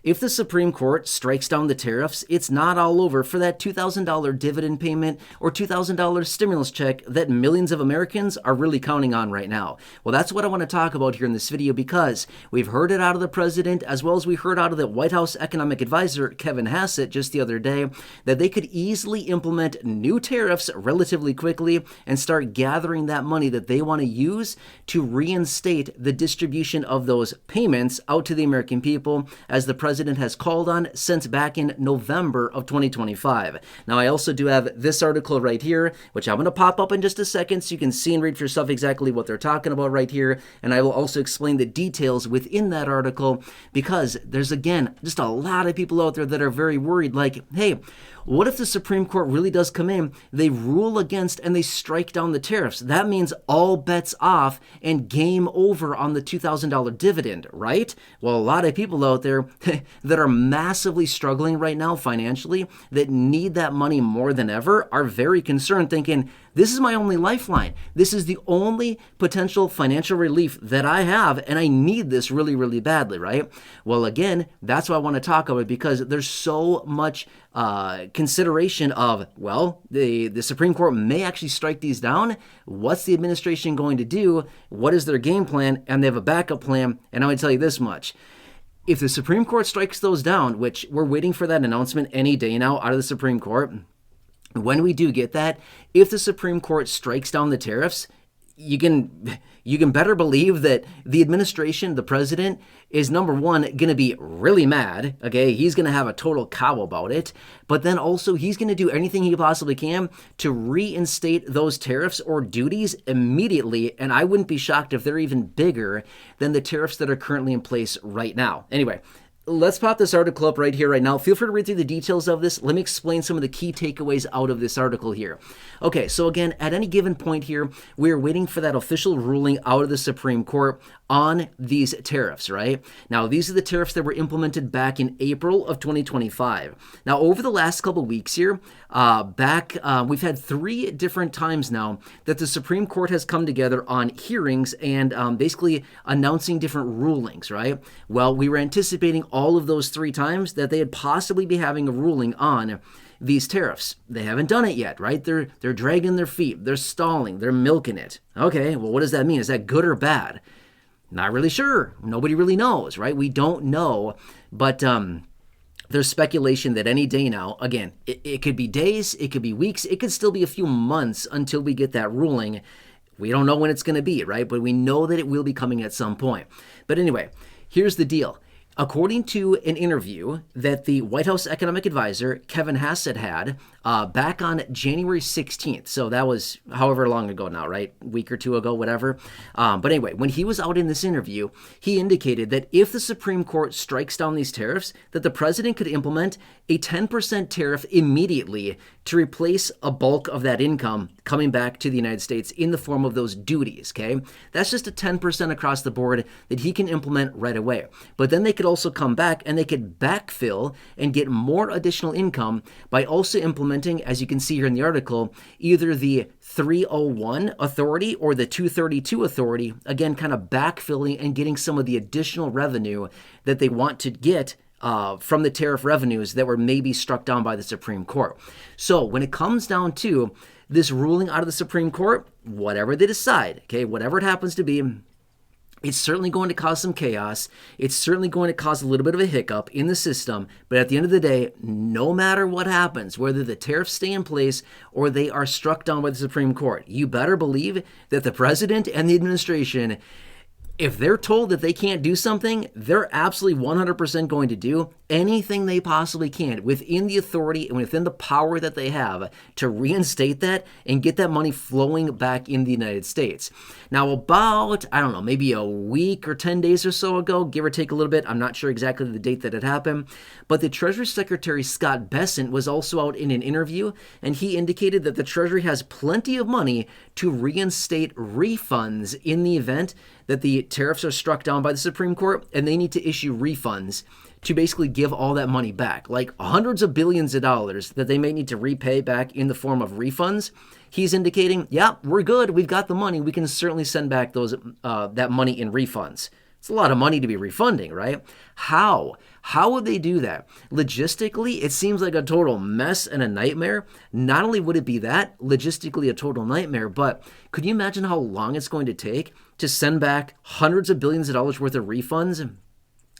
if the Supreme Court strikes down the tariffs, it's not all over for that $2,000 dividend payment or $2,000 stimulus check that millions of Americans are really counting on right now. Well, that's what I want to talk about here in this video, because we've heard it out of the president, as well as we heard out of the White House economic advisor, Kevin Hassett, just the other day, that they could easily implement new tariffs relatively quickly and start gathering that money that they want to use to reinstate the distribution of those payments out to the American people, as the president has called on since back in November of 2025. Now, I also do have this article right here, which I'm going to pop up in just a second so you can see and read for yourself exactly what they're talking about right here. And I will also explain the details within that article, because there's, again, just a lot of people out there that are very worried, like, hey, what if the Supreme Court really does come in, they rule against and they strike down the tariffs? That means all bets off and game over on the $2,000 dividend, right? Well, a lot of people out there that are massively struggling right now financially, that need that money more than ever, are very concerned, thinking, this is my only lifeline. This is the only potential financial relief that I have, and I need this really, really badly, right? Well, again, that's why I want to talk about it, because there's so much consideration of, well, the Supreme Court may actually strike these down. What's the administration going to do? What is their game plan? And they have a backup plan. And I'm going to tell you this much. If the Supreme Court strikes those down, which we're waiting for that announcement any day now out of the Supreme Court, when we do get that, if the Supreme Court strikes down the tariffs, you can better believe that the administration, the president, is, number one, going to be really mad. Okay, he's going to have a total cow about it, but then also he's going to do anything he possibly can to reinstate those tariffs or duties immediately, and I wouldn't be shocked if they're even bigger than the tariffs that are currently in place right now. Anyway, let's pop this article up right here, right now. Feel free to read through the details of this. Let me explain some of the key takeaways out of this article here. Okay, so again, at any given point here, we're waiting for that official ruling out of the Supreme Court on these tariffs, right? Now, these are the tariffs that were implemented back in April of 2025. Now, over the last couple weeks here, we've had 3 different times now that the Supreme Court has come together on hearings and basically announcing different rulings, right? Well, we were anticipating all of those 3 times that they would possibly be having a ruling on these tariffs. They haven't done it yet, right? They're dragging their feet. They're stalling. They're milking it. Okay, well, what does that mean? Is that good or bad? Not really sure. Nobody really knows, right? We don't know, but there's speculation that any day now, again, it could be days, it could be weeks, it could still be a few months until we get that ruling. We don't know when it's going to be, right? But we know that it will be coming at some point. But anyway, here's the deal. According to an interview that the White House economic advisor, Kevin Hassett, had back on January 16th, so that was however long ago now, right? A week or 2 ago, whatever. But anyway, when he was out in this interview, he indicated that if the Supreme Court strikes down these tariffs, that the president could implement a 10% tariff immediately to replace a bulk of that income coming back to the United States in the form of those duties, okay? That's just a 10% across the board that he can implement right away. But then they could also come back and they could backfill and get more additional income by also implementing, as you can see here in the article, either the 301 authority or the 232 authority, again, kind of backfilling and getting some of the additional revenue that they want to get from the tariff revenues that were maybe struck down by the Supreme Court. So when it comes down to this ruling out of the Supreme Court, whatever they decide, okay, whatever it happens to be, it's certainly going to cause some chaos. It's certainly going to cause a little bit of a hiccup in the system. But at the end of the day, no matter what happens, whether the tariffs stay in place or they are struck down by the Supreme Court, you better believe that the president and the administration, if they're told that they can't do something, they're absolutely 100% going to do anything they possibly can within the authority and within the power that they have to reinstate that and get that money flowing back in the United States. Now, about, I don't know, maybe a week or 10 days or so ago, give or take a little bit, I'm not sure exactly the date that it happened, but the Treasury Secretary Scott Bessent was also out in an interview, and he indicated that the Treasury has plenty of money to reinstate refunds in the event that the tariffs are struck down by the Supreme Court and they need to issue refunds to basically give all that money back, like hundreds of billions of dollars that they may need to repay back in the form of refunds. He's indicating, yeah, we're good. We've got the money. We can certainly send back those that money in refunds. It's a lot of money to be refunding, right? How How would they do that? Logistically, it seems like a total mess and a nightmare. Not only would it be that, logistically a total nightmare, but could you imagine how long it's going to take to send back hundreds of billions of dollars worth of refunds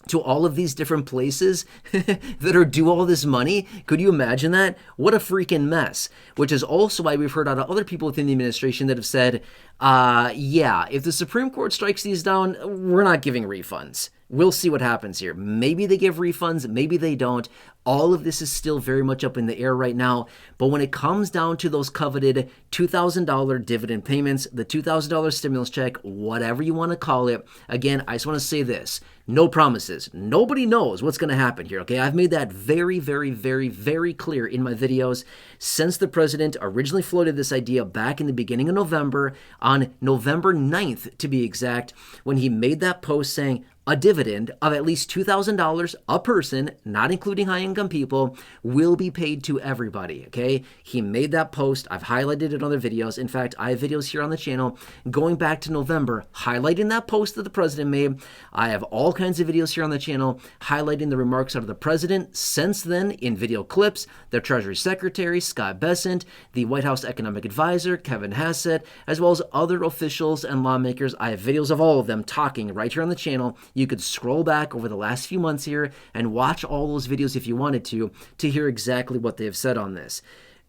to all of these different places that are due all this money? Could you imagine that? What a freaking mess. Which is also why we've heard out of other people within the administration that have said, yeah, if the Supreme Court strikes these down, we're not giving refunds. We'll see what happens here. Maybe they give refunds, maybe they don't. All of this is still very much up in the air right now. But when it comes down to those coveted $2,000 dividend payments, the $2,000 stimulus check, whatever you want to call it, again, I just want to say this. No promises. Nobody knows what's going to happen here, okay? I've made that very, very, very, very clear in my videos since the president originally floated this idea back in the beginning of November, on November 9th to be exact, when he made that post saying, a dividend of at least $2,000 a person, not including high-income people, will be paid to everybody, okay? He made that post. I've highlighted it in other videos. In fact, I have videos here on the channel going back to November, highlighting that post that the president made. I have all kinds of videos here on the channel highlighting the remarks out of the president since then in video clips, their Treasury Secretary, Scott Bessent, the White House Economic Advisor, Kevin Hassett, as well as other officials and lawmakers. I have videos of all of them talking right here on the channel. You could scroll back over the last few months here and watch all those videos if you wanted to hear exactly what they have said on this.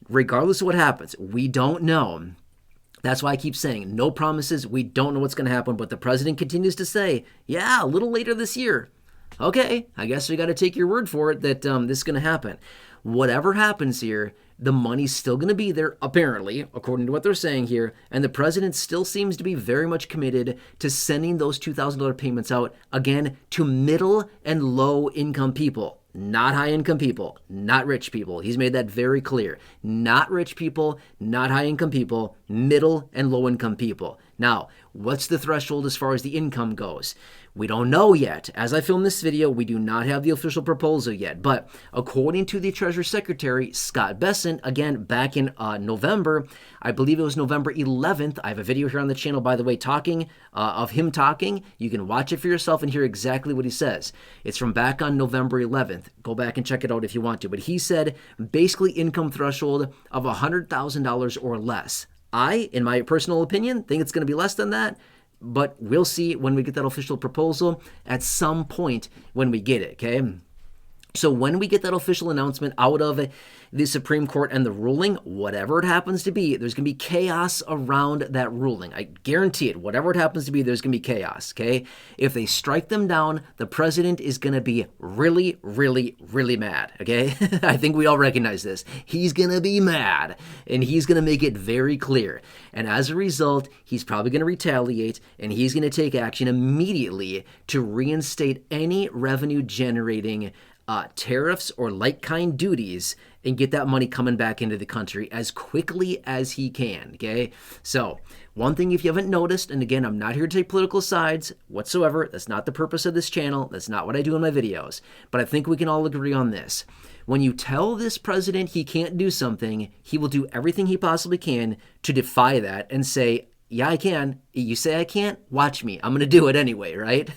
Regardless of what happens, we don't know. That's why I keep saying no promises. We don't know what's going to happen, but the president continues to say, yeah, a little later this year. Okay, I guess we got to take your word for it that this is going to happen. Whatever happens here, the money's still going to be there, apparently, according to what they're saying here, and the president still seems to be very much committed to sending those $2,000 payments out, again, to middle and low income people. Not high-income people, not rich people. He's made that very clear. Not rich people, not high-income people, middle and low-income people. Now, what's the threshold as far as the income goes? We don't know yet. As I film this video, we do not have the official proposal yet. But according to the Treasury Secretary, Scott Bessent, again, back in November, I believe it was November 11th. I have a video here on the channel, by the way, of him talking. You can watch it for yourself and hear exactly what he says. It's from back on November 11th. Go back and check it out if you want to. But he said basically income threshold of $100,000 or less. I, in my personal opinion, think it's going to be less than that. But we'll see when we get that official proposal at some point when we get it, okay? So when we get that official announcement out of the Supreme Court and the ruling, whatever it happens to be, there's going to be chaos around that ruling. I guarantee it. Whatever it happens to be, there's going to be chaos, okay? If they strike them down, the president is going to be really, really, really mad, okay? I think we all recognize this. He's going to be mad, and he's going to make it very clear. And as a result, he's probably going to retaliate, and he's going to take action immediately to reinstate any revenue-generating tariffs or like-kind duties and get that money coming back into the country as quickly as he can, okay? So, one thing if you haven't noticed, and again, I'm not here to take political sides whatsoever. That's not the purpose of this channel. That's not what I do in my videos. But I think we can all agree on this. When you tell this president he can't do something, he will do everything he possibly can to defy that and say, yeah, I can. You say I can't? Watch me. I'm going to do it anyway, right?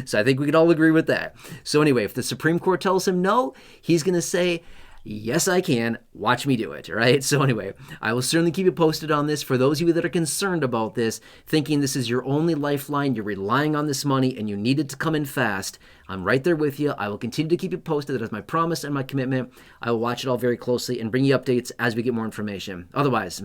So I think we can all agree with that. So anyway, if the Supreme Court tells him no, he's going to say, yes, I can. Watch me do it, right? So anyway, I will certainly keep you posted on this. For those of you that are concerned about this, thinking this is your only lifeline, you're relying on this money, and you need it to come in fast, I'm right there with you. I will continue to keep you posted. That is my promise and my commitment. I will watch it all very closely and bring you updates as we get more information. Otherwise,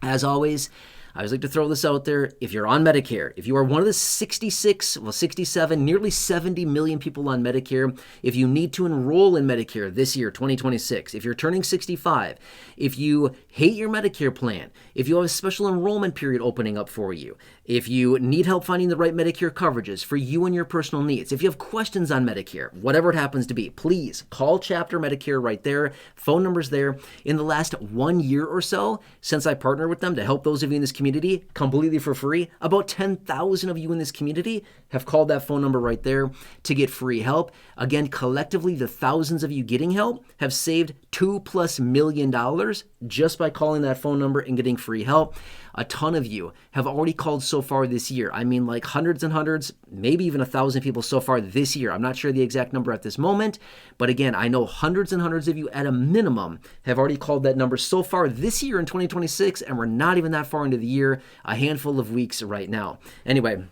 as always, I always like to throw this out there. If you're on Medicare, if you are one of the 67, nearly 70 million people on Medicare, if you need to enroll in Medicare this year, 2026, if you're turning 65, if you hate your Medicare plan, if you have a special enrollment period opening up for you, if you need help finding the right Medicare coverages for you and your personal needs, if you have questions on Medicare, whatever it happens to be, please call Chapter Medicare right there. Phone number's there. In the last 1 year or so, since I partnered with them to help those of you in this community completely for free, about 10,000 of you in this community have called that phone number right there to get free help. Again, collectively, the thousands of you getting help have saved $2+ million just by calling that phone number and getting free help. a ton of you have already called so far this year. I mean, like hundreds and hundreds, maybe even 1,000 people so far this year. I'm not sure the exact number at this moment, but again, I know hundreds and hundreds of you at a minimum have already called that number so far this year in 2026, and we're not even that far into the year, a handful of weeks right now. Anyway,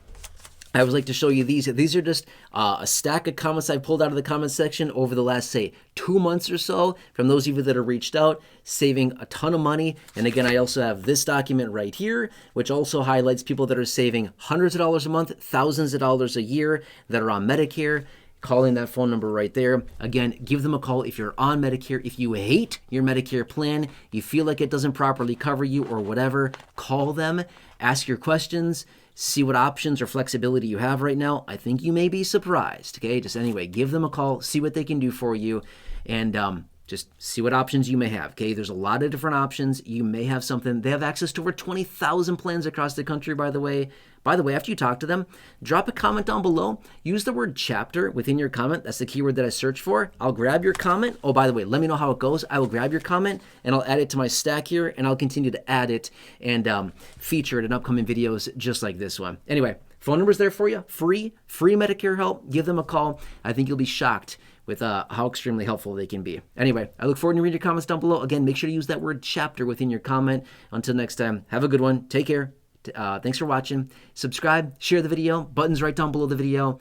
I always like to show you these. These are just a stack of comments I pulled out of the comment section over the last, say, 2 months or so from those of you that have reached out, saving a ton of money. And again, I also have this document right here, which also highlights people that are saving hundreds of dollars a month, thousands of dollars a year that are on Medicare. Calling that phone number right there. Again, give them a call if you're on Medicare. If you hate your Medicare plan, you feel like it doesn't properly cover you or whatever, call them, ask your questions, see what options or flexibility you have right now. I think you may be surprised, okay? Just anyway, give them a call, see what they can do for you, and just see what options you may have, okay? There's a lot of different options. You may have something. They have access to over 20,000 plans across the country, by the way. By the way, after you talk to them, drop a comment down below. Use the word chapter within your comment. That's the keyword that I search for. I'll grab your comment. Oh, by the way, let me know how it goes. I will grab your comment and I'll add it to my stack here, and I'll continue to add it and feature it in upcoming videos just like this one. Anyway, phone number's there for you. Free Medicare help. Give them a call. I think you'll be shocked with how extremely helpful they can be. Anyway, I look forward to reading your comments down below. Again, make sure to use that word chapter within your comment. Until next time, have a good one. Take care. Thanks for watching. Subscribe, share the video. Buttons right down below the video.